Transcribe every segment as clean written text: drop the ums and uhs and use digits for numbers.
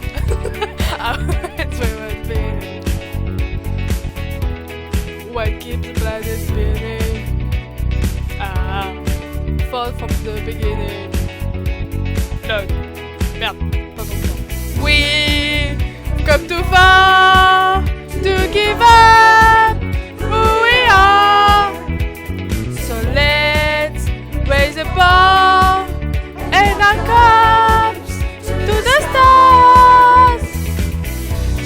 That's where I've been. What keeps the planet spinning? Fall from the beginning. No. Merde, pas comme ça. We come too far to give up who we are. So let's raise the bar and our cups to the stars.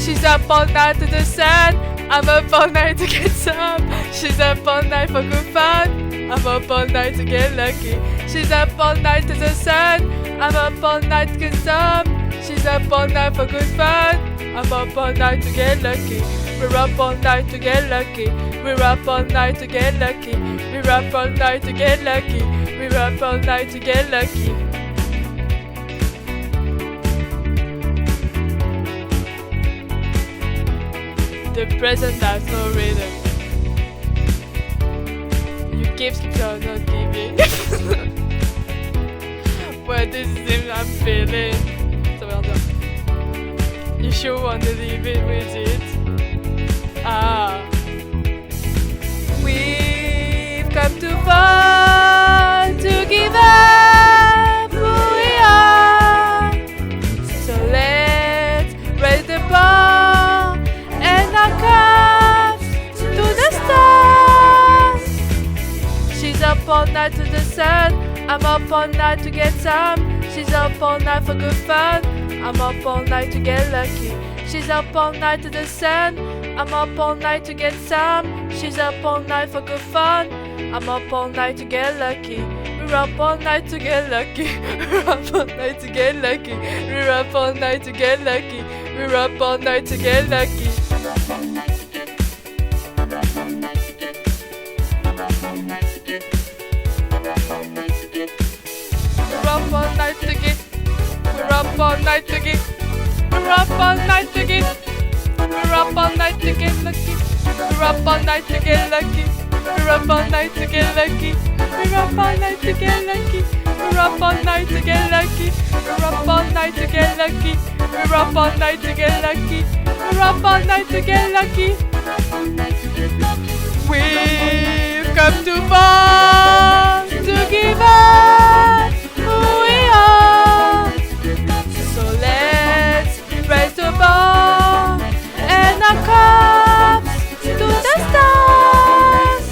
She's up all night to the sun. I'm up all night to get some. She's up all night for good fun. I'm up all night to get lucky. She's up all night to the sun. I'm up all night to get some. She's up all night for good fun. I'm up all night to get lucky. We're up all night to get lucky. We're up all night to get lucky. We're up all night to get lucky. We're up all night to get lucky. The present has no rhythm. You keep you're not giving. But this is I'm feeling. Ça veut dire. You sure wanna leave it with it? We've come too far to give up who we are. So let's raise the bar and our cups to the stars. She's up all night to the sun. I'm up all night to get some. She's up all night for good fun. I'm up all night to get lucky. She's up all night to the sun. I'm up all night to get some. She's up all night for good fun. I'm up all night to get lucky. We're up all night to get lucky. We're up all night to get lucky. We're up all night to get lucky. We're up all night to get lucky. We're up all night to get. We're up all night to get. We're up all night to get. We're up all night to get lucky. We're up all night to get lucky. We're up all night to get lucky. We're up all night to get lucky. We're up all night to get lucky. We're up all night to get lucky. We're up all night to get lucky. We're up all night to get lucky. We've come too far to give up who we are. So let's raise the bar and our cups to the stars.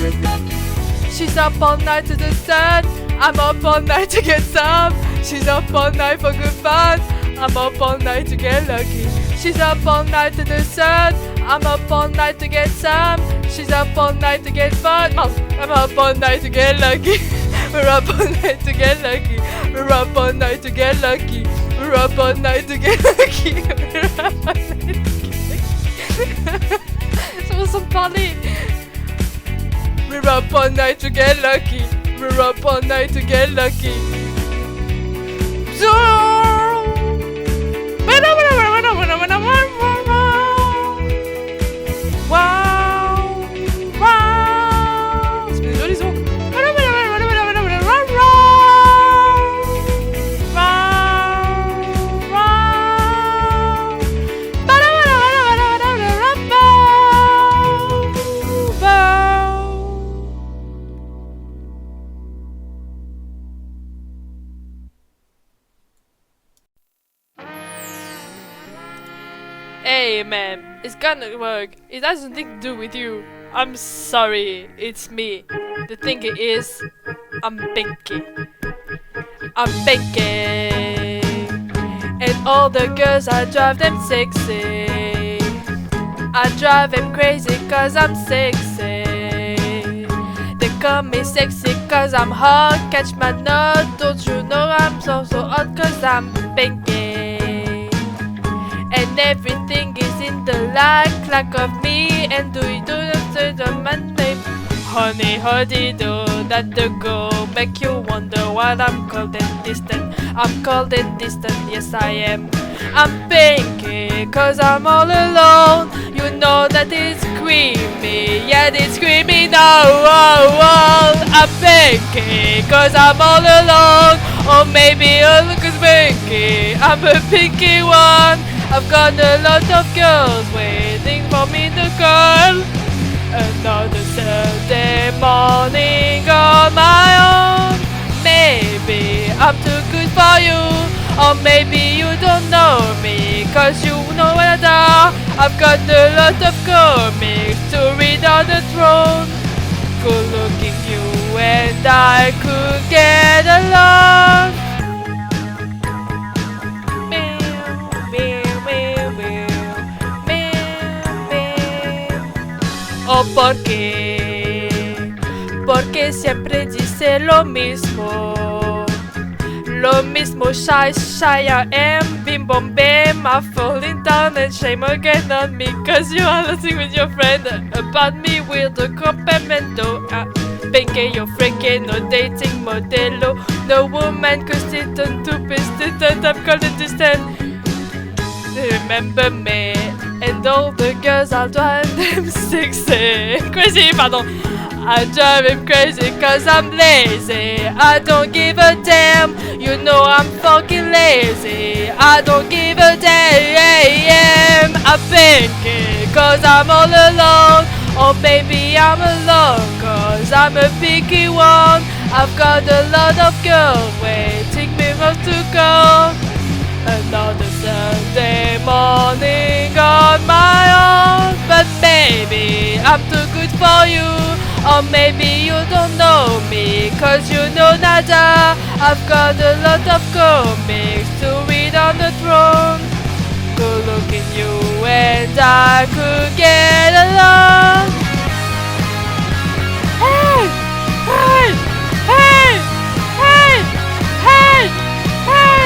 She's up all night to the sun. I'm up all night to get some. She's up all night for good fun. I'm up all night to get lucky. She's up all night to the sun. I'm up all night to get some. She's up all night to get fun. I'm up all night to get lucky. We're up all night to get lucky. We're up all night to get lucky. We're up all night to get lucky. We're up all night to get lucky. Ça me semble parler. We're up all night to get lucky. We're up all night to get lucky. Wow, wow. C'est des jolis sons. Hey man, it's gonna work. It has nothing to do with you. I'm sorry, it's me. The thing is, I'm Pinky. I'm Pinky. And all the girls, I drive them sexy. I drive them crazy cause I'm sexy. They call me sexy cause I'm hot. Catch my nut, don't you know I'm so hot cause I'm Pinky. And everything is in the like of me. And do you do the man name? Honey, do that the go make you wonder why I'm cold and distant. I'm cold and distant, yes I am. I'm Pinky, cause I'm all alone. You know that it's creamy, yeah it's creamy now. Oh, oh. I'm Pinky, cause I'm all alone. Or maybe I'll look as Pinky. I'm a Pinky one. I've got a lot of girls waiting for me to call. Another Sunday morning on my own. Maybe I'm too good for you, or maybe you don't know me, cause you know what I do. I've got a lot of comics to read on the throne. Good looking you and I could get along. Oh, ¿por qué? Porque siempre dice lo mismo. Lo mismo, shy, shy I am. Bim bom bam, I'm falling down and shame again on me. Cause you are laughing with your friend about me with a complimento. Pinky, you're freaking, no dating modelo. No woman could sit on two pistons and I'm calling to stand. Remember me and all the girls I'll drive them sexy. Crazy, pardon. I drive him crazy cause I'm lazy. I don't give a damn. You know I'm fucking lazy. I don't give a damn. I'm thinking cause I'm all alone. Or maybe I'm alone cause I'm a picky one. I've got a lot of girls waiting me up to go. Another Sunday morning on my own. But maybe I'm too good for you, or maybe you don't know me, cause you know nada. I've got a lot of comics to read on the throne. Good looking you and I could get along. Hey! Hey! Hey! Hey! Hey! Hey!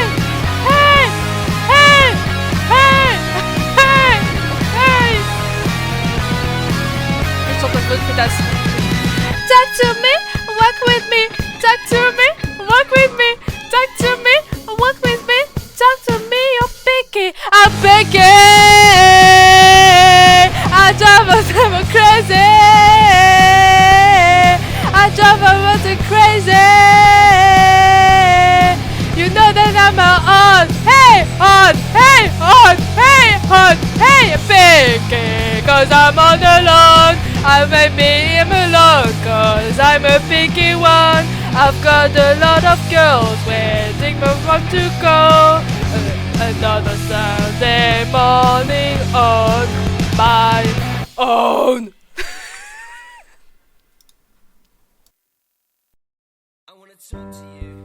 Talk to me, walk with me. Talk to me, walk with me. Talk to me, walk with me. Talk to me, you're picky. I'm picky. I drive myself crazy. I drive myself crazy. You know that I'm on. Hey, on. Hey, on. Hey, on. Hey, picky. Cause I'm all alone. I maybe am alone cause I'm a picky one. I've got a lot of girls waiting for one to go. Another Sunday morning on my own. I wanna talk to you.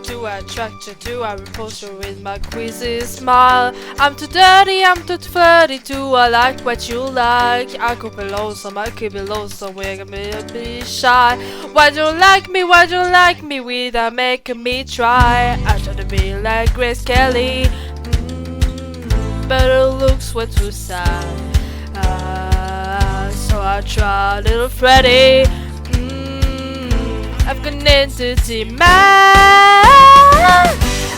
Do I attract you? Do I repulse you with my queasy smile? I'm too dirty, I'm too flirty. Do I like what you like? I could be lonesome, I could be lonesome. We're gonna be shy. Why don't you like me? Why don't you like me without making me try? I try to be like Grace Kelly, but her looks were too sad. So I try little Freddy. I've got an entity man.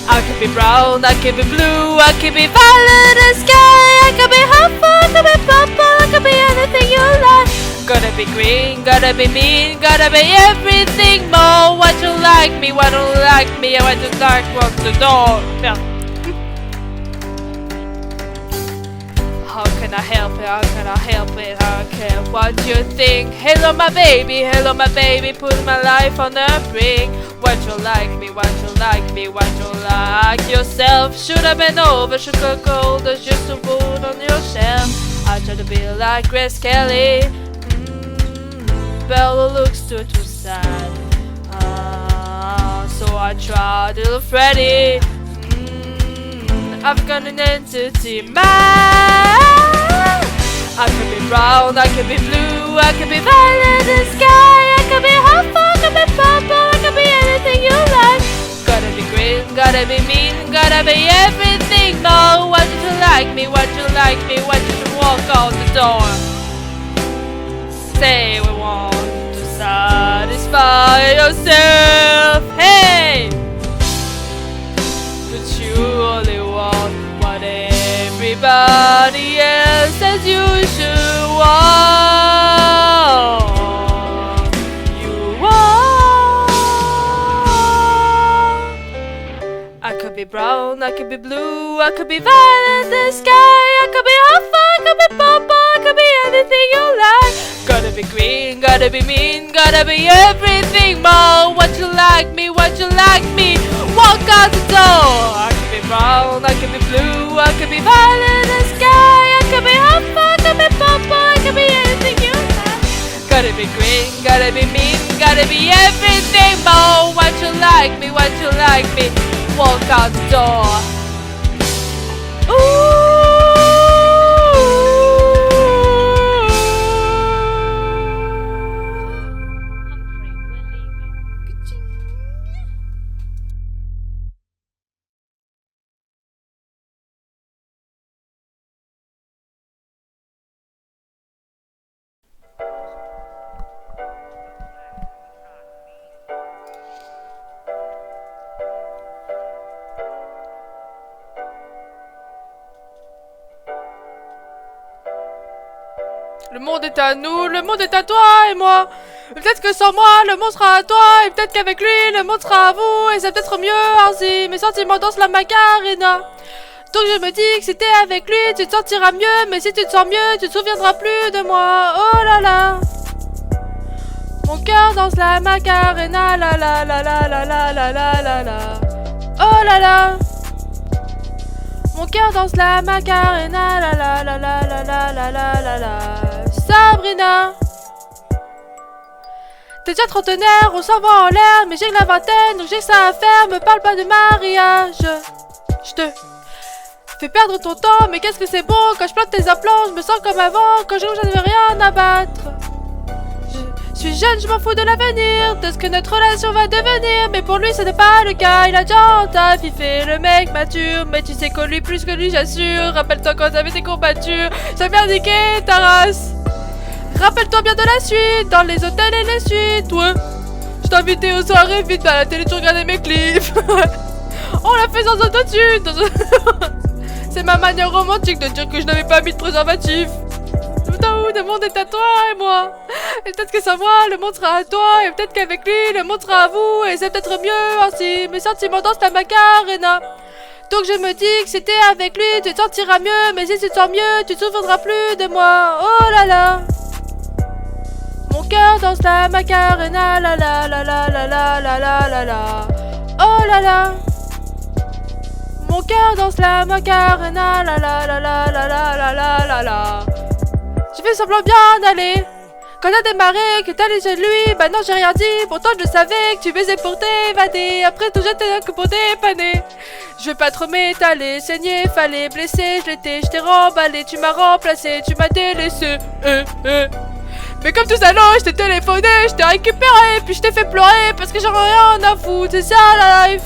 I could be brown, I could be blue, I could be violet and sky. I could be purple, I could be purple, I could be anything you like. Gotta be green, gotta be mean, gotta be everything more. Why don't you like me? Why don't you like me? I want to like what the door. Yeah. How can I help it? How can I help it? I don't care what you think. Hello my baby, put my life on the brink. Why'd you like me? Why'd you like me? Why'd you like yourself? Should have been over, should have gold, there's just a wood on your shelf. I try to be like Grace Kelly, Bella looks too sad. So I tried little Freddy. I've got an entity man. I could be brown, I could be blue, I could be violet in the sky. I could be purple, I could be purple, I could be anything you like. Gotta be green, gotta be mean, gotta be everything. No, why did you like me? Why did you like me? Why did you walk out the door? Say we want to satisfy yourself. Hey! But you only want what everybody else says you should want. You want brown, I could be blue, I could be violet in the sky, I could be alpha, I could be purple, I could be anything you like. Gotta be green, gotta be mean, gotta be everything more. Want you like me, want you like me, walk out the door. I could be brown, I could be blue, I could be violet in the sky, I could be alpha, I could be purple, I could be anything you like. Gotta be green, gotta be mean, gotta be everything more. Want you like me, want you like me, walk out the door. Ooh. Le monde est à nous, le monde est à toi et moi. Peut-être que sans moi, le monde sera à toi. Et peut-être qu'avec lui, le monde sera à vous. Et c'est peut-être mieux ainsi. Mes sentiments dansent la Macarena. Donc je me dis que si t'es avec lui, tu te sentiras mieux. Mais si tu te sens mieux, tu te souviendras plus de moi. Oh là là. Mon cœur danse la Macarena. La la la la la la la la la la. Oh là là. Mon cœur danse la Macarena. La la la la la la la la la la. Sabrina. T'es déjà trentenaire, on s'en va en l'air, mais j'ai que la vingtaine, donc j'ai que ça à faire, me parle pas de mariage. Je te fais perdre ton temps, mais qu'est-ce que c'est beau, quand je plante tes implants, je me sens comme avant, quand je n'avais rien à battre. Je suis jeune, je m'en fous de l'avenir, de ce que notre relation va devenir, mais pour lui ce n'est pas le cas, il a déjà entafiffé le mec mature, mais tu sais qu'on lui plus que lui j'assure, rappelle-toi quand t'avais tes courbatures, j'ai bien niqué ta race. Rappelle-toi bien de la suite, dans les hôtels et les suites, ouais. Je t'invitais aux soirées, vite, à la télé tu regardais mes clips. On l'a fait sans autotune. C'est ma manière romantique de dire que je n'avais pas mis de préservatif. Putain, où le monde est à toi et moi. Et peut-être que sans moi, le monde sera à toi. Et peut-être qu'avec lui, le monde sera à vous. Et c'est peut-être mieux ainsi. Mes sentiments dansent la Macarena. Donc je me dis que si t'es avec lui, tu te sentiras mieux. Mais si tu te sens mieux, tu te souviendras plus de moi. Oh là là. Mon cœur danse la Macarena, la la la la la la la la la la. Oh là là. Mon cœur danse la Macarena, la la la la la la la la la la. Je fais semblant bien d'aller. Quand t'as démarré, que t'allais chez lui, bah non j'ai rien dit. Pourtant je savais que tu baisais pour t'évader. Après tout j'étais là que pour dépanner. Je vais pas trop m'étaler, saigner, fallait blesser. Je t'ai remballé, tu m'as remplacé, tu m'as délaissé. Mais comme tout ça, non, je t'ai téléphoné, je t'ai récupéré, puis je t'ai fait pleurer parce que j'en ai rien à foutre, c'est ça la life.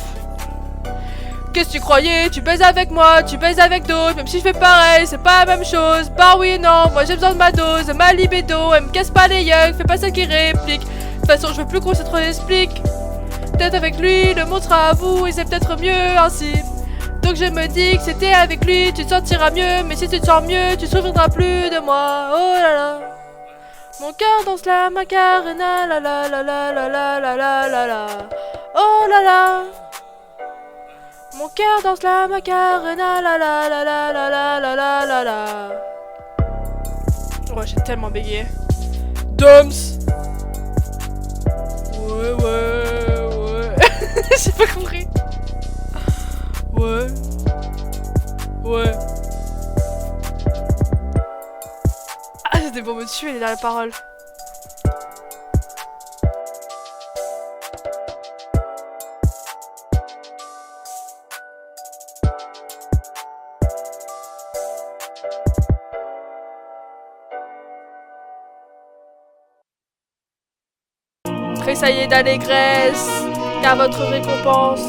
Qu'est-ce que tu croyais? Tu baises avec moi, tu baises avec d'autres, même si je fais pareil, c'est pas la même chose. Bah oui, non, moi j'ai besoin de ma dose, de ma libido, elle me casse pas les yeux, fais pas ça qui réplique. De toute façon, je veux plus qu'on se trop explique. Peut-être avec lui, le monde sera à vous et c'est peut-être mieux ainsi. Donc je me dis que si t'es avec lui, tu te sentiras mieux, mais si tu te sens mieux, tu te souviendras plus de moi. Oh là là. Mon cœur danse la Macarena, la la la la la la la la la la. Oh là là. Mon cœur danse la Macarena, la la la la la la la la la la. Ouais, j'ai tellement bégayé. Doms. Ouais. J'ai pas compris. Ouais. Ah, c'était pour me tuer les dernières paroles. Tressaillez d'allégresse, car votre récompense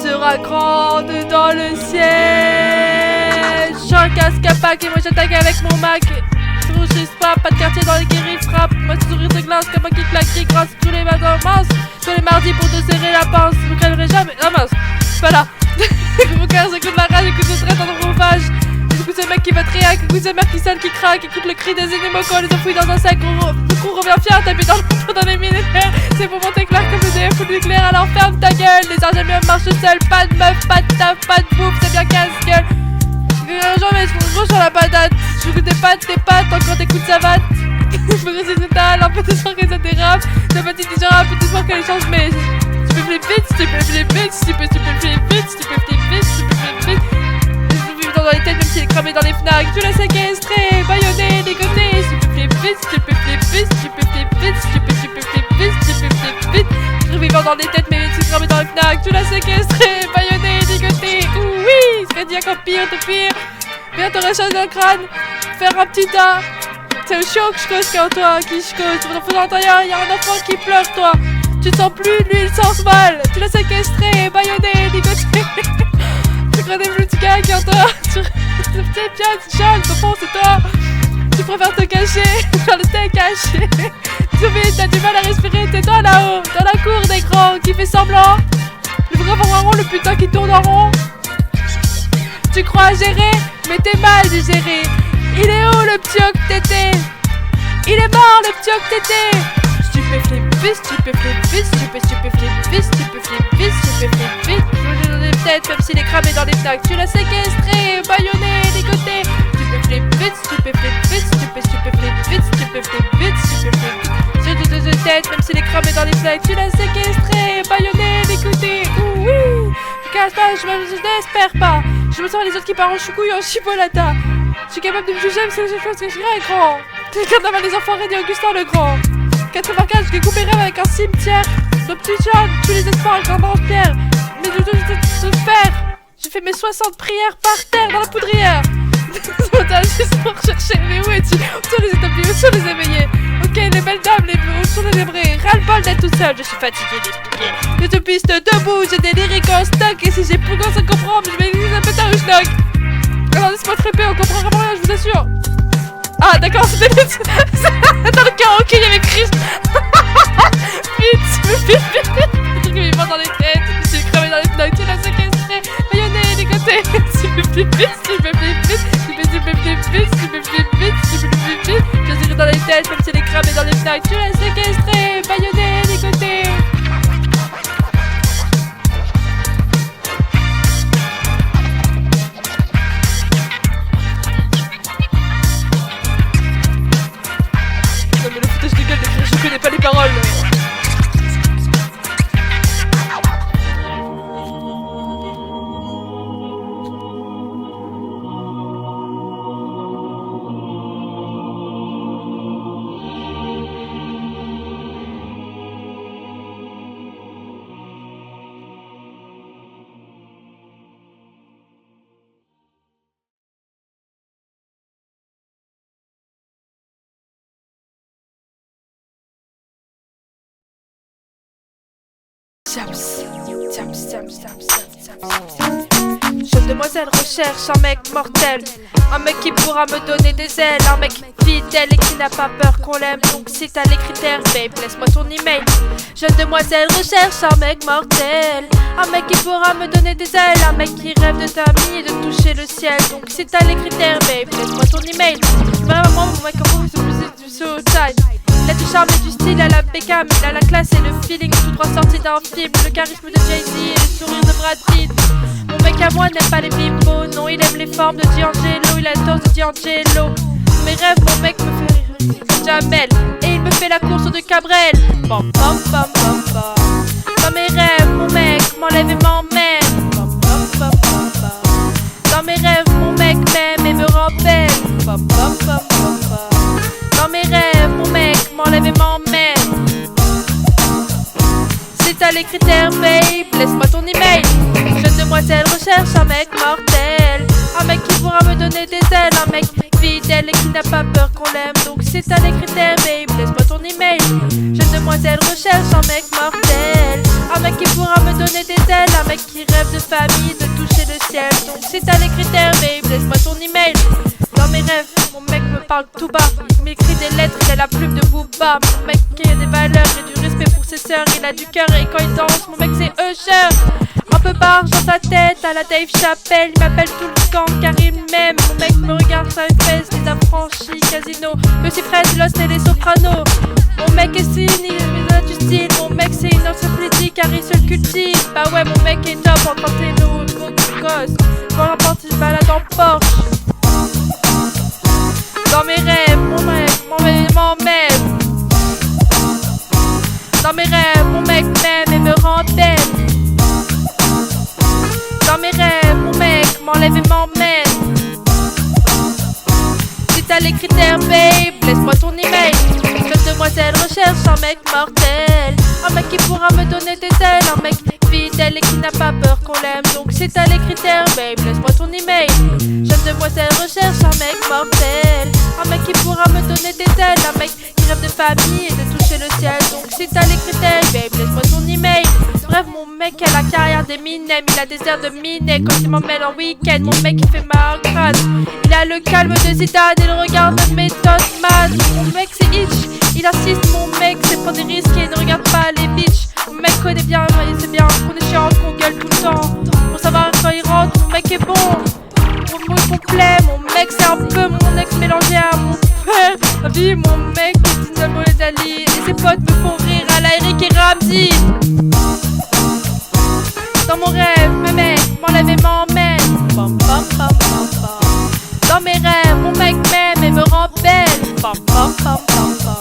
sera grande dans le ciel. J'ai un casque à pack et moi j'attaque avec mon Mac. Pas de quartier dans les guéris frappe. Moi ce sourire de glace comme un qui claque qui grince tous les matins mince. Tous les mardis pour te serrer la pince. Je me calmerai jamais. Ah mince. Voilà. Mon cœur c'est comme la rage. Écoute ce trait dans le rovage. Écoute ce mec qui va te réac. Écoute ce mère qui sonne qui craque. Écoute le cri des animaux quand on les enfouit dans un sac. Le coup revient fier. T'appuies dans le dans les millénaires. C'est pour monter clair comme le fait full nucléaire, alors ferme ta gueule. Les ingénieurs marchent seuls, pas de meuf, pas de taf, pas de bouffe, c'est bien casse-gueule. Un jour, mais je sur la patate. Je goûte tes pâtes, encore t'écoutes savate. Je me résiste total, un peu de sang que ça dérape. La petite déjà un peu de sang qu'elle change, mais tu peux flipper vite, tu peux flipper vite, tu peux flipper vite, tu peux flipper vite, tu peux flipper vite. Je vis dans les têtes, même s'il est cramé dans les fnacs. Tu l'as séquestré, baïonné, dégoté. Tu peux flipper vite, tu peux flipper vite, tu peux flipper vite, tu peux flipper vite, tu peux flipper vite. Je vis dans les têtes, mais c'est cramé dans les fnacs. Tu l'as séquestré, baïonné, dégoté. Oui, ce serait dit encore pire de pire. Viens te réchauffer dans le crâne, faire un petit tas. C'est au choc que je cause quand toi, qui je cause. Dans ton intérieur, y'a un enfant qui pleure, toi. Tu te sens plus, lui il sent mal. Tu l'as séquestré, baïonné, ligoté. Tu crois des plus, tu gagnes quand toi. Tu sais bien, tu chiales, ton fond c'est toi. Tu préfères te cacher, faire le thé caché. Tu vis, t'as du mal à respirer, t'es toi là-haut, dans la cour d'écran qui fait semblant. Le vrai rond, le putain qui tourne en rond. Tu crois gérer, mais t'es mal digéré. Il est où le petit octété? Il est mort le petit octété. Stupéflip, stupéflip, stupéflip, stupéflip, stupéflip. Je dans les têtes, même s'il est cramé dans les fnacs. Tu l'as séquestré, baïonné, ligoté. Stupéflip, stupéflip, stupéflip, stupéflip, stupéflip. Je dans les têtes, même s'il est cramé dans les fnacs. Tu l'as séquestré, baïonné, ligoté. Oui. Je casse pas, je n'espère pas. Je me sens les autres qui partent en choucouille en chipolata. Je suis capable de me juger, mais c'est la seule chose que je dirais, grand. T'es le carnaval des enfants, dit Augustin le Grand. 95, je découpe mes rêves avec un cimetière. Le petit chat, tous les espoirs avec un lance-pierre. Mais je dois se faire. J'ai fait mes 60 prières par terre dans la poudrière. Ce matin, juste pour chercher, mais où es-tu? Où sont les établis, où sont les éveillés? Ok, les belles dames, les bleus, où sont les lébrés? Ras-le-bol d'être tout seul, je suis fatiguée d'expliquer. Les deux pistes debout, j'ai des lyriques en stock. Et si j'ai plus grand à comprendre, je vais écrire un peu ta schnock. Alors laisse-moi trépé, on comprend vraiment rien, je vous assure. Ah d'accord, c'était dans le karaoké, il y avait Chris. Vite, le truc vivant dans les têtes, je suis cramé dans les fenêtres, tu l'as séquestré, baïonné, ligoté. Tu peux flipper vite, tu peux flipper vite, tu peux flipper vite, tu peux flipper vite, tu peux flipper vite. Je suis dans les têtes, même si elle est cramée dans les fenêtres, tu l'as séquestré, baïonné, ligoté. Je connais pas les paroles. Jeune demoiselle recherche un mec mortel, un mec qui pourra me donner des ailes, un mec fidèle et qui n'a pas peur qu'on l'aime. Donc si t'as les critères, babe, laisse-moi ton email. Jeune demoiselle recherche un mec mortel, un mec qui pourra me donner des ailes, un mec qui rêve de t'amener et de toucher le ciel. Donc si t'as les critères, babe, laisse-moi ton email. Vraiment mon mec en gros c'est du showtime. Il a du charme et du style à la Beckham, il a la classe et le feeling tout droit sorti d'un film, le charisme de Jay-Z et le sourire de Brad Pitt. Mon mec à moi n'aime pas les bimbos, non il aime les formes de D'Angelo, il a le torse de D'Angelo. Mes rêves, mon mec me fait rire Jamel, et il me fait la course de Cabrel. Bam bam bam bam bam. Dans mes rêves, mon mec m'enlève et m'emmène. Bam bam bam bam bam. Dans mes rêves, mon mec m'aime et me rend belle. Bam bam bam bam bam. Dans mes rêves, mon mec m'enlève et m'emmène. Si t'as les critères, babe, laisse-moi ton email. Jeune demoiselle recherche un mec mortel, un mec qui pourra me donner des ailes, un mec fidèle et qui n'a pas peur qu'on l'aime. Donc si t'as les critères, babe, laisse-moi ton email. Jeune demoiselle recherche un mec mortel, un mec qui pourra me donner des ailes, un mec qui rêve de famille, de toucher le ciel. Donc si t'as les critères, babe, laisse-moi ton email. Dans mes rêves, mon mec me parle tout bas, il m'écrit des lettres, il a la plume de Booba. Mon mec qui a des valeurs et du respect pour ses sœurs, il a du cœur et quand il danse, mon mec c'est Usher. Un peu barge dans sa tête, à la Dave Chappelle, il m'appelle tout le camp car il m'aime. Mon mec me regarde sur une fesse, les affranchis, Casino, Lucy Fred, Lost et les Sopranos. Mon mec est cynique, il a du style, mon mec c'est une encyclopédie. car il se le cultive. Bah ouais, mon mec est top en quand t'es nous gosse. Pour rapporter, je balade en Porsche. Dans mes rêves, mon mec m'emmène. Dans mes rêves, mon mec m'aime et me rend belle. Dans mes rêves, mon mec m'enlève et m'emmène. Si t'as les critères, babe, laisse-moi ton email. Jeune demoiselle recherche un mec mortel. Un mec qui pourra me donner des ailes. Un mec fidèle et qui n'a pas peur qu'on l'aime. Donc si t'as les critères, babe, laisse-moi ton email. Jeune demoiselle recherche un mec mortel. Un mec qui pourra me donner des ailes. Un mec qui rêve de famille et de toucher le ciel. Donc si t'as les critères, babe, laisse-moi ton email. Bref, mon mec a la carrière d'Eminem. Il a des airs de Minet quand il m'emmène en week-end. Mon mec il fait ma grâce. Il a le calme de Zidane et le regard de Method Man. Mon mec c'est Hitch, il insiste, mon mec c'est prendre des risques et ne regarde pas les bitches. Mon mec connaît bien, il sait bien qu'on est chiant, qu'on gueule tout le temps. Pour savoir quand il rentre, mon mec est bon. Mon mot est complet, mon mec c'est un peu mon ex mélangé à mon père. Ma vie, mon mec est une amoureuse d'Ali. Et ses potes me font rire à la Eric et Ramsey. Dans mon rêve, mes mecs m'enlèvent et m'emmènent. Bam, bam, bam, bam, bam. Dans mes rêves, mon mec m'aime et me rend belle. Bam, bam, bam, bam, bam.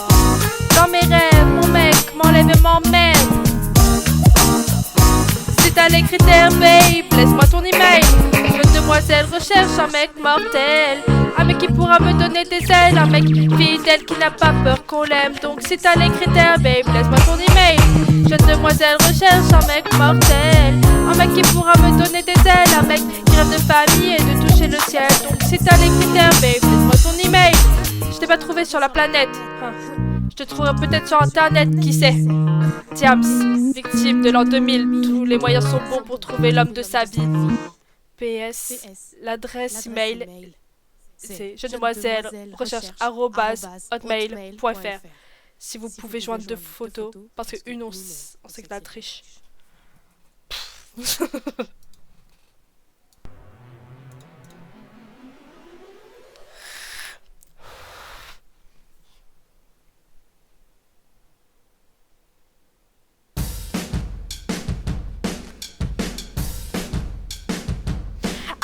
Dans mes rêves, mon mec m'enlève et m'emmène. Si t'as les critères, babe, laisse-moi ton email. Jeune demoiselle recherche un mec mortel. Un mec qui pourra me donner des ailes. Un mec fidèle qui n'a pas peur qu'on l'aime. Donc si t'as les critères, babe, laisse-moi ton email. Jeune demoiselle recherche un mec mortel. Un mec qui pourra me donner des ailes. Un mec qui rêve de famille et de toucher le ciel. Donc si t'as les critères, babe, laisse-moi ton email. Je t'ai pas trouvé sur la planète. Je te trouverai peut-être sur internet, qui sait. Diams, victime de l'an 2000. Tous les moyens sont bons pour trouver l'homme de sa vie. PS, l'adresse email c'est jeune-demoiselle recherche@hotmail.fr. Si vous pouvez joindre 2 photos, parce qu'une on sait que la triche. I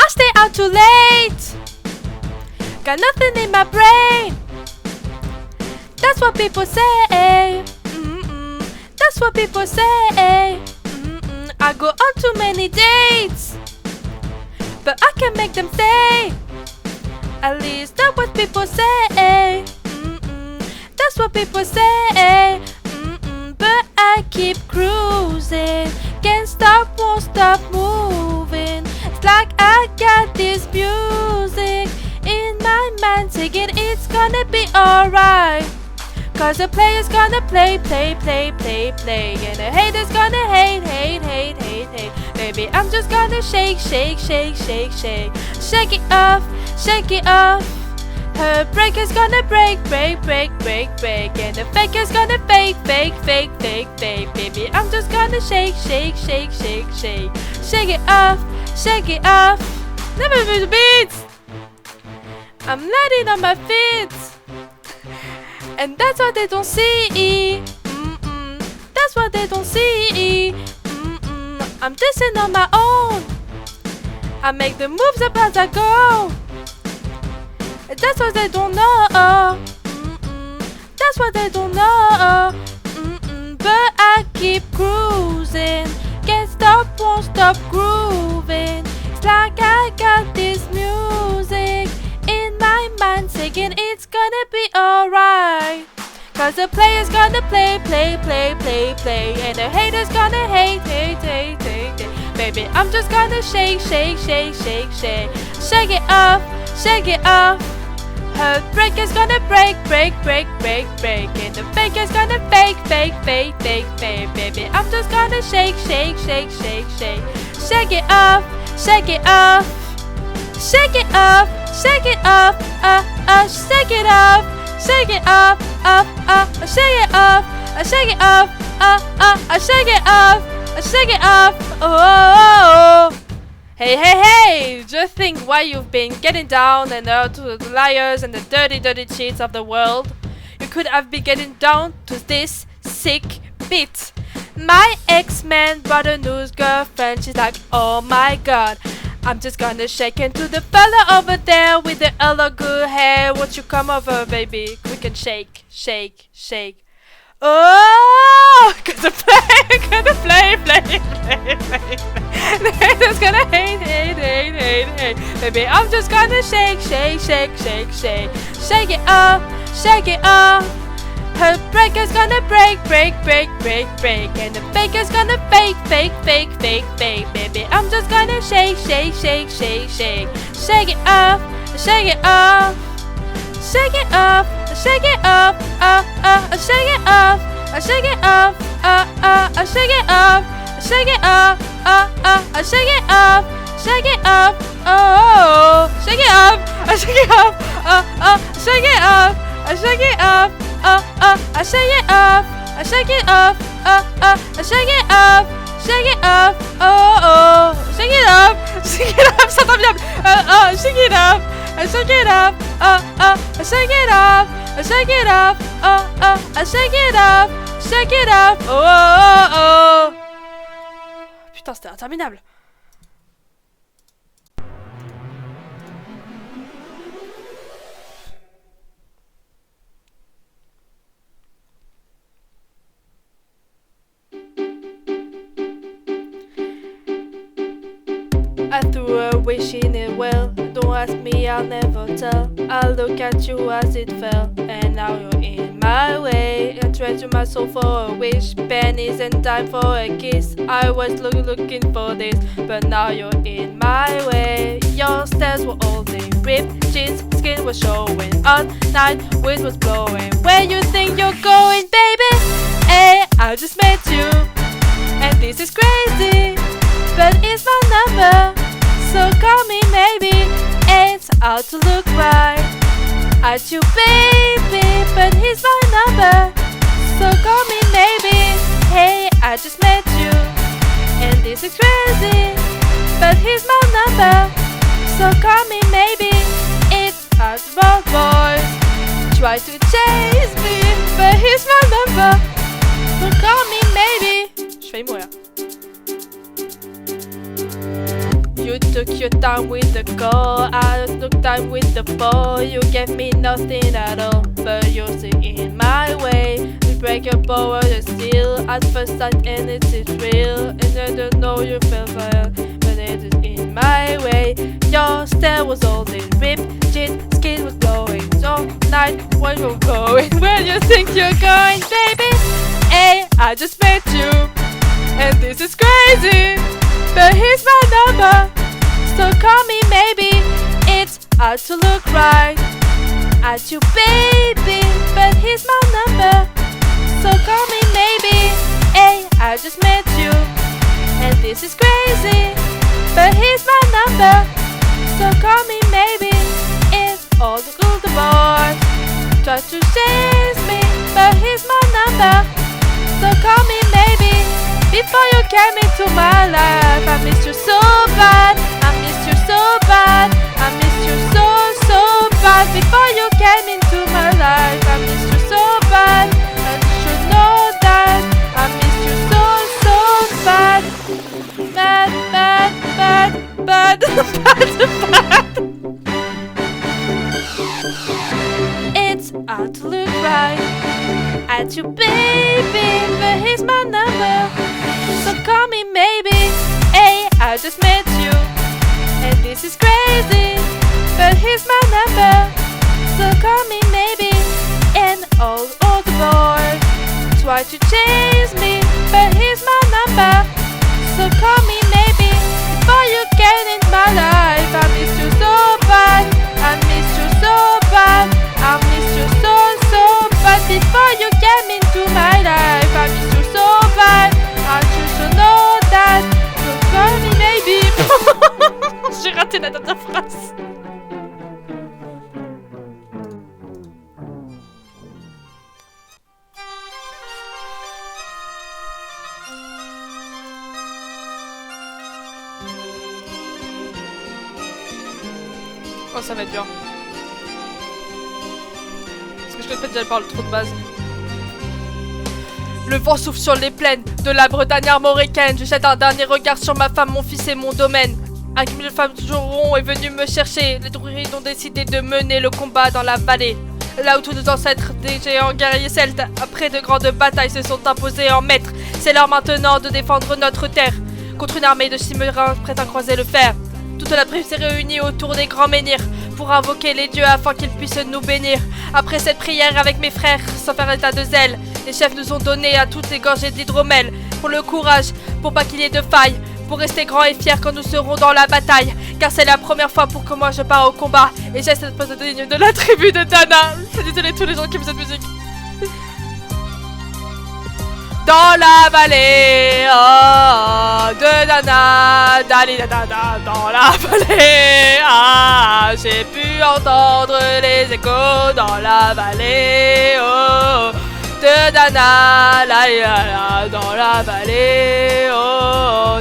stay out too late. Got nothing in my brain. That's what people say. That's what people say. I go on too many dates, but I can make them stay. At least that's what people say. That's what people say. But I keep cruising. Can't stop, won't stop moving. It's like I got this music in my mind singing it's gonna be alright. Cause the player's gonna play. And the hater's gonna hate. Baby, I'm just gonna shake. Shake it off. Her breaker's gonna break. And the faker's gonna fake. Baby, I'm just gonna shake. Shake it off. Never miss the beats. I'm landing on my feet. And that's what they don't see. That's what they don't see. I'm dancing on my own. I make the moves up as I go. And that's what they don't know. That's what they don't know. But I keep cruising. Can't stop, won't stop grooving. It's like I got this music in my mind singing it's gonna be alright. Cause the player's gonna play. And the hater's gonna hate. Baby, I'm just gonna shake. Shake it off. Her breaker's gonna break. And the faker's gonna fake. Baby, I'm just gonna shake. Shake it off. Shake it off. Shake it off. Shake it off. Shake it off. Shake it off. Shake it off. Shake it off. Shake it off. Shake it off. Oh. Hey, just think why you've been getting down and out to the liars and the dirty cheats of the world. You could have been getting down to this sick beat. My ex-man brought a new girlfriend. She's like, oh my god, I'm just gonna shake into the fella over there with the yellow good hair. Won't you come over, baby? We can shake, shake, shake. Oh, gonna play. They're just gonna hate. Baby, I'm just gonna shake. Shake it up. Her breaker's gonna break. And the baker's gonna fake. Baby, I'm just gonna shake. Shake it up. Shake it up. Shake it up. Shake it up. Shake it up. Shake it up. Shake it up. Shake it up. Shake it up. Shake it up. Oh, shake it up. Shake it up. Shake it up. Shake it up. Shake it up. Shake it up. Shake it up. Shake it up. Oh, shake it up. Shake it up. Ça tombe bien. Shake it up. Shake it up. Shake it up. Shake it up. Shake it up. Shake it up. Oh. Putain, c'était interminable. I threw her wishing it well. Don't ask me, I'll never tell. I look at you as it fell, and now you're in my way. I treasure my soul for a wish, pennies and time for a kiss. I was looking for this, but now you're in my way. Your stairs were all day, ripped jeans, skin was showing. All night wind was blowing. Where you think you're going, baby? Hey, I just met you, and this is crazy, but it's my number, so call me maybe. It's out to look right at you, baby, but here's my number, so call me maybe. Hey, I just met you, and this is crazy, but here's my number, so call me maybe. It's out for boys, try to chase me, but here's my number, so call me maybe. Je vais mourir. You took your time with the call, I took time with the ball. You gave me nothing at all, but you're still in my way. You break your power to steal at first sight, and it's real. And I don't know you feel fire, but it is in my way. Your stare was all in ripped jeans, skin was glowing. So night, where you going? Where you think you're going, baby? Hey, I just met you, and this is crazy, but here's my number, so call me maybe. It's hard to look right at you, baby, but here's my number, so call me maybe. Hey, I just met you, and this is crazy, but here's my number, so call me maybe. It's all the good boys try to chase me, but here's my number, so call me maybe. Before you came into my life, I missed you so bad. I missed you so bad. I missed you so bad. Before you came into my life, I missed you so bad. And you should know that I missed you so bad. Bad. It's hard to look right at you, baby, but here's my number, so call me maybe. Hey, I just met you, and this is crazy, but here's my number, so call me maybe. And all the boys try to chase me, but here's my number, so call me maybe. Before you came in my life, I missed you so bad. I missed you so bad. I missed you so bad. Before you came into my life, I missed you so bad. And you should know that. So call me maybe. J'ai raté la dernière phrase. Oh, ça va être dur. Parce que je connais pas déjà le trop de base. Le vent souffle sur les plaines de la Bretagne armoricaine. Je jette un dernier regard sur ma femme, mon fils et mon domaine. Un mille femmes toujours est venu me chercher. Les druides ont décidé de mener le combat dans la vallée. Là où tous nos ancêtres, des géants guerriers celtes, après de grandes batailles, se sont imposés en maîtres. C'est l'heure maintenant de défendre notre terre contre une armée de cimérins prête à croiser le fer. Toute la tribu s'est réunie autour des grands menhirs pour invoquer les dieux afin qu'ils puissent nous bénir. Après cette prière avec mes frères, sans faire état de zèle, les chefs nous ont donné à toutes les gorgées d'hydromel pour le courage, pour pas qu'il y ait de faille, pour rester grands et fiers quand nous serons dans la bataille. Car c'est la première fois pour que moi je pars au combat et j'ai cette pose digne de la tribu de Dana. Je suis désolée tous les gens qui aiment cette musique. Dans la vallée de Dana, Dali Dana, dans la vallée, j'ai pu entendre les échos dans la vallée, de Dana, dans la vallée,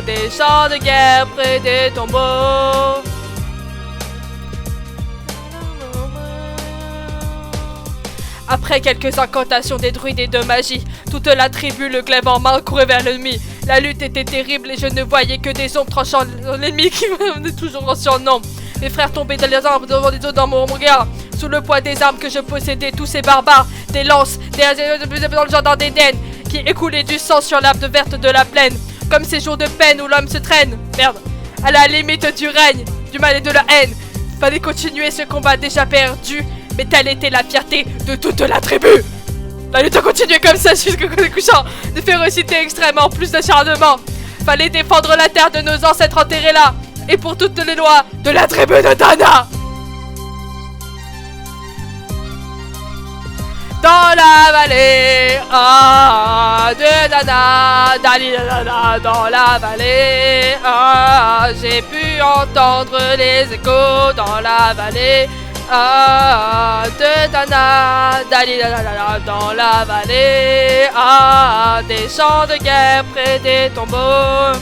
des champs de guerre près des tombeaux. Après quelques incantations des druides et de magie, toute la tribu, le glaive en main, courait vers l'ennemi. La lutte était terrible et je ne voyais que des ombres tranchant l'ennemi qui venait toujours en surnombre. Mes frères tombaient dans les arbres devant les autres dans mon regard. Sous le poids des armes que je possédais, tous ces barbares, des lances, dans le jardin d'Éden, qui écoulaient du sang sur l'herbe verte de la plaine. Comme ces jours de peine où l'homme se traîne, à la limite du règne, du mal et de la haine. Fallait continuer ce combat déjà perdu. Mais telle était la fierté de toute la tribu. La lutte a continué comme ça jusqu'au couchant, de férocité extrême en plus d'acharnement. Fallait défendre la terre de nos ancêtres enterrés là, et pour toutes les lois de la tribu de Dana. Dans la vallée de Dana, dans la vallée, j'ai pu entendre les échos dans la vallée. De Dana, dans la vallée, des champs de guerre près des tombeaux.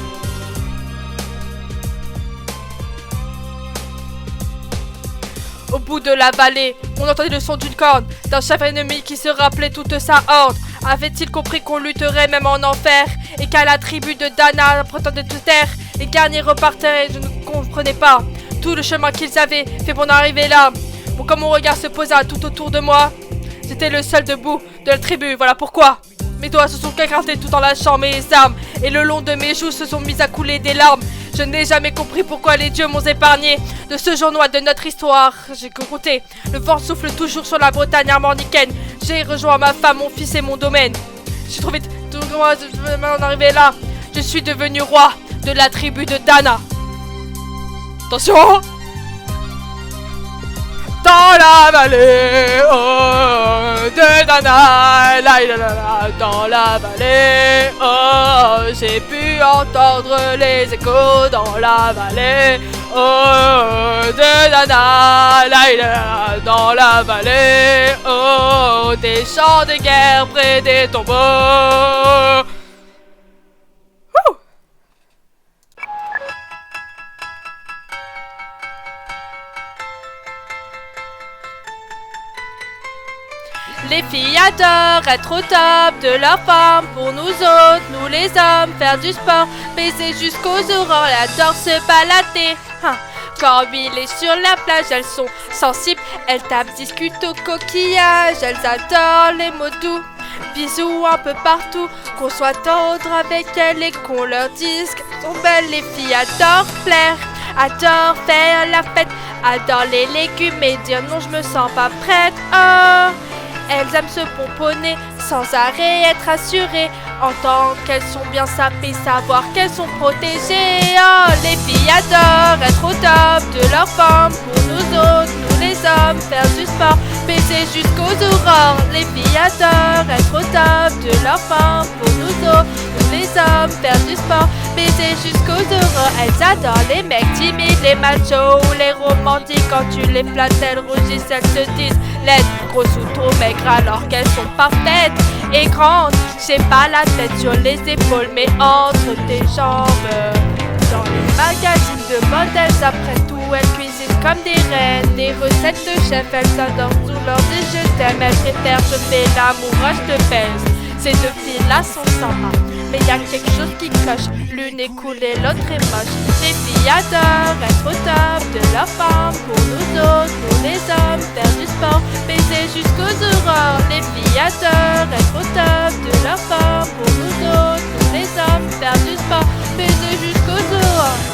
Au bout de la vallée, on entendait le son d'une corne, d'un chef ennemi qui se rappelait toute sa horde. Avait-il compris qu'on lutterait même en enfer, et qu'à la tribu de Dana prétendait tout taire? Les guerriers repartaient, je ne comprenais pas tout le chemin qu'ils avaient fait pour en arriver là. Quand mon regard se posa tout autour de moi, j'étais le seul debout de la tribu, voilà pourquoi. Mes doigts se sont écartés tout en lâchant mes armes, et le long de mes joues se sont mis à couler des larmes. Je n'ai jamais compris pourquoi les dieux m'ont épargné de ce jour noir de notre histoire. J'ai compté, le vent souffle toujours sur la Bretagne armoricaine. J'ai rejoint ma femme, mon fils et mon domaine. J'ai trouvé tout moi, je vais en arriver là. Je suis devenu roi de la tribu de Dana. Attention! Dans la vallée de Dana, dans la vallée, j'ai pu entendre les échos dans la vallée de Dana, dans la vallée, des champs de guerre près des tombeaux. Les filles adorent être au top de leur forme. Pour nous autres, nous les hommes, faire du sport, baiser jusqu'aux aurores, elles adorent se balader. Quand il est sur la plage, elles sont sensibles, elles tapent, discutent au coquillage, elles adorent les mots doux, bisous un peu partout, qu'on soit tendre avec elles et qu'on leur dise qu'elles sont belles. Les filles adorent plaire, adorent faire la fête, adorent les légumes et dire non, je me sens pas prête. Oh, elles aiment se pomponner, sans arrêt être assurées, entendre qu'elles sont bien sapées, savoir qu'elles sont protégées. Oh, les filles adorent être au top de leur forme. Pour nous autres, nous les hommes, faire du sport, baiser jusqu'aux aurores. Les filles adorent être au top de leur forme. Pour nous autres, nous les hommes, faire du sport, baiser jusqu'aux aurores. Elles adorent les mecs timides, les machos ou les romantiques. Quand tu les flattes, elles rougissent, elles se disent laides, grosses ou trop maigres alors qu'elles sont parfaites et grandes. J'ai pas la tête sur les épaules mais entre tes jambes. Dans les magazines de modèles, après tout elles cuisinent comme des reines. Des recettes de chef, elles adorent tout leur dit je t'aime. Elles préfèrent je fais l'amour, je te baise. Ces deux filles-là sont sympas, mais y a quelque chose qui cloche. L'une est cool et l'autre est moche. Les filles adorent être au top de leur forme. Pour nous autres, nous les hommes, faire du sport, baiser jusqu'aux aurores. Les filles adorent être au top de leur forme. Pour nous autres, nous les hommes, faire du sport, baiser jusqu'aux aurores.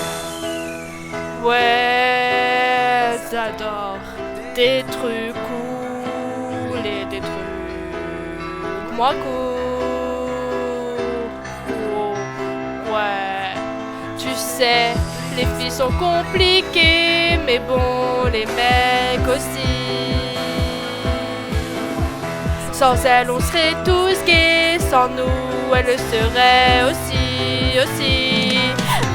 Ouais, j'adore des trucs cool et des trucs moins cool. Oh, ouais, tu sais, les filles sont compliquées, mais bon, les mecs aussi. Sans elles, on serait tous gays, sans nous, elles le seraient aussi.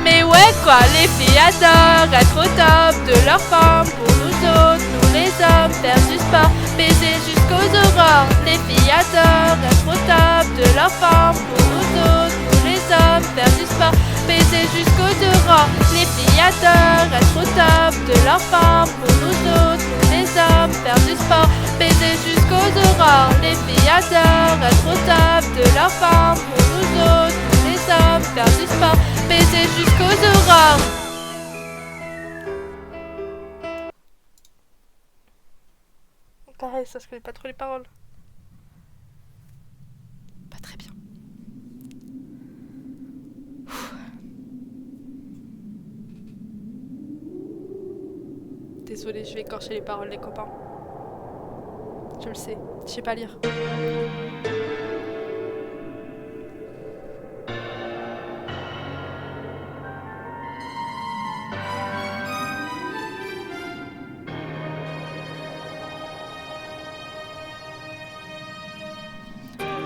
Mais ouais quoi, les filles adorent être au top de leur forme. Pour nous autres, nous les hommes, faire du sport, baiser jusqu'aux aurores. Les filles adorent être au top de leur forme. Pour nous autres, nous les hommes, faire du sport, baiser jusqu'aux aurores. Les filles adorent être au top de leur forme. Pour nous autres, nous les hommes, faire du sport, baiser jusqu'aux aurores. Les filles adorent être au top de leur forme. Pour nous autres, nous les hommes, faire du sport, baiser jusqu'aux aurores. Pareil, ça se connaît pas trop les paroles. Pas très bien. Désolée, je vais écorcher les paroles, les copains. Je le sais, je sais pas lire.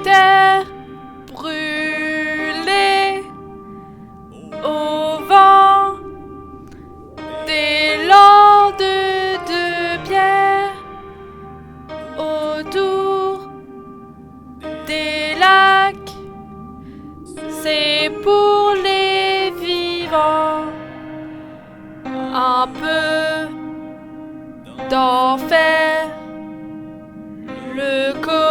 Terre brûlée au vent, des landes de pierre autour des lacs, c'est pour les vivants, un peu d'enfer, le Connemara,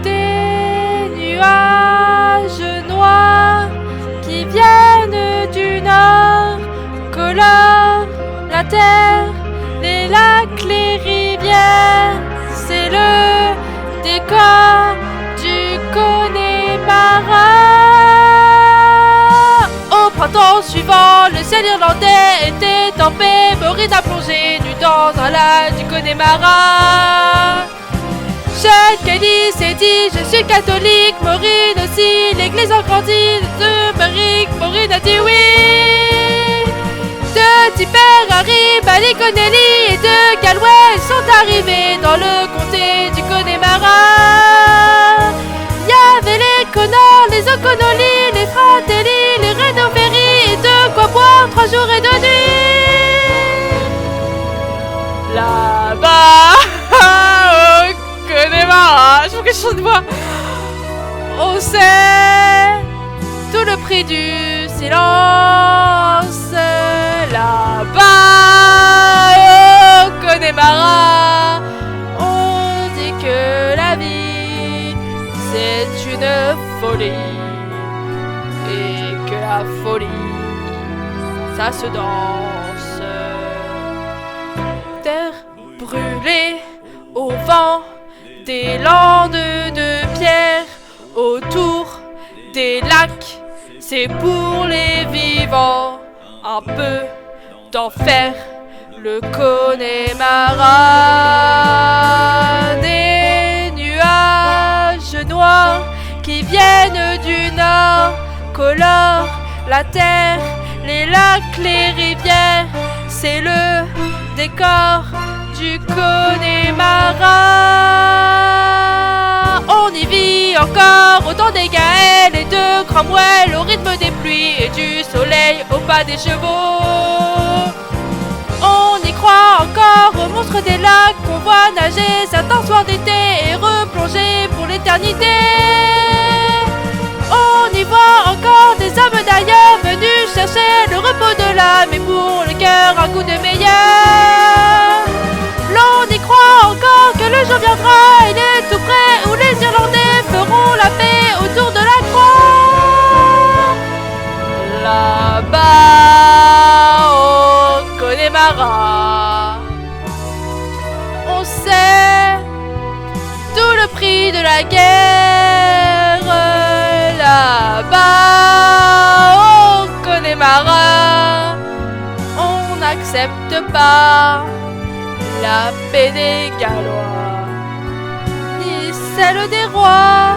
des nuages noirs qui viennent du nord, colorent la terre, les lacs, les rivières, c'est le décor du Connemara. Au printemps suivant, le ciel irlandais était en paix. Maureen a plongé nu dans un lac du Connemara. Jeune Kelly s'est dit je suis catholique, Maureen aussi, l'église a grandi de Berwick, Maureen a dit oui. De Tipper, Harry, Ballyconneely et de Galway sont arrivés dans le comté du Connemara. Y avait les Connors, les O'Connolly, les Fratelli, les Renoverry et de quoi boire 3 jours et 2 nuits. Là-bas, au Connemara, je faut que je chante de voix. On sait tout le prix du silence. Là-bas, au Connemara, on dit que la vie c'est une folie et que la folie ça se danse. Terre brûlée au vent, des landes de pierre autour des lacs, c'est pour les vivants, un peu d'enfer, le Connemara. Des nuages noirs qui viennent du nord, colorent la terre, les lacs, les rivières, c'est le décor du Connemara. On y vit encore au temps des Gaëls et de Cromwell, au rythme des pluies et du soleil, au pas des chevaux. On y croit encore aux monstres des lacs qu'on voit nager certains soirs d'été et replonger pour l'éternité. On y voit encore des hommes d'ailleurs venus chercher le repos de l'âme et pour le cœur un goût de meilleur. L'on y croit encore le jour viendra, il est tout près, où les Irlandais feront la paix autour de la croix. Là-bas, au Connemara, on sait tout le prix de la guerre. Là-bas, au Connemara, on n'accepte pas la paix des Gallois, ni celle des rois.